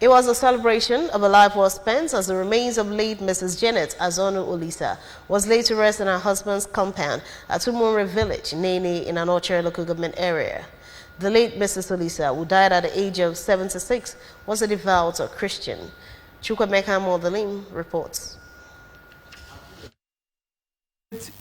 It was a celebration of a life well spent as the remains of late Mrs. Janet Azonu Olisa was laid to rest in her husband's compound at Umure village, Neni, in an Orchard local government area. The late Mrs. Olisa, who died at the age of 76, was a devout Christian. Chukwemeka Modeling reports.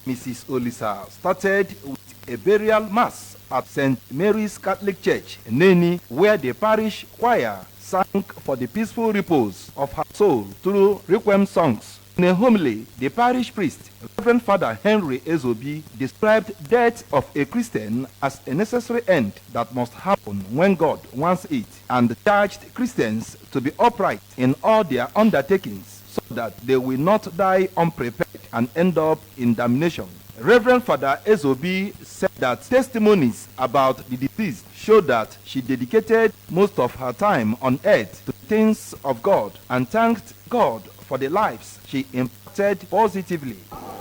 Mrs. Olisa started with a burial mass at St. Mary's Catholic Church, Neni, where the parish choir sang for the peaceful repose of her soul through requiem songs. In a homily, the parish priest, Reverend Father Henry Ezobi, described death of a Christian as a necessary end that must happen when God wants it, and charged Christians to be upright in all their undertakings so that they will not die unprepared and end up in damnation. Reverend Father Ezobi said that testimonies about the deceased show that she dedicated most of her time on earth to things of God and thanked God for the lives she impacted positively.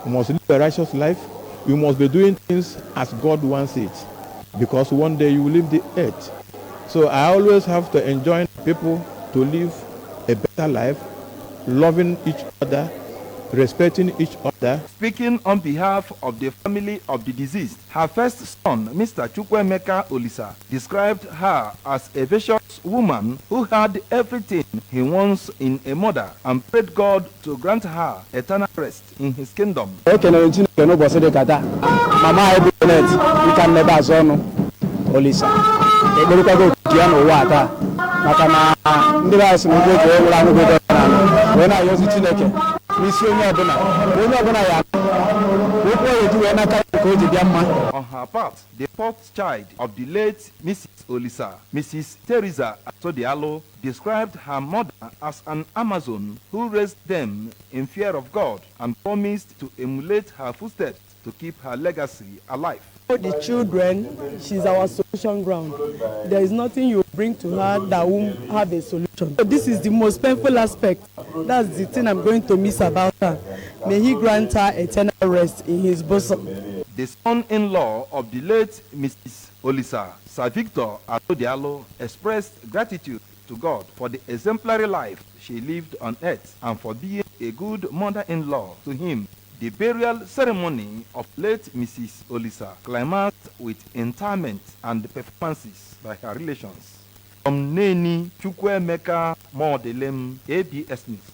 We must live a righteous life. We must be doing things as God wants it, because one day you will leave the earth. So I always have to enjoin people to live a better life, loving each other, respecting each other. Speaking on behalf of the family of the deceased, her first son, Mr. Chukwemeka Olisa, described her as a virtuous woman who had everything he wants in a mother and prayed God to grant her eternal rest in his kingdom. On her part, the fourth child of the late Mrs. Olisa, Mrs. Teresa Atodialo, described her mother as an Amazon who raised them in fear of God and promised to emulate her footsteps to keep her legacy alive. For the children, she's our solution ground. There is nothing you bring to her that won't have a solution. So this is the most painful aspect. That's the thing I'm going to miss about her. May he grant her eternal rest in his bosom. The son-in-law of the late Mrs. Olisa, Sir Victor Atodialo, expressed gratitude to God for the exemplary life she lived on earth and for being a good mother-in-law to him. The burial ceremony of late Mrs. Olisa climaxed with interment and performances by her relations. From Neni, Chukwemeka Modelem, ABS News.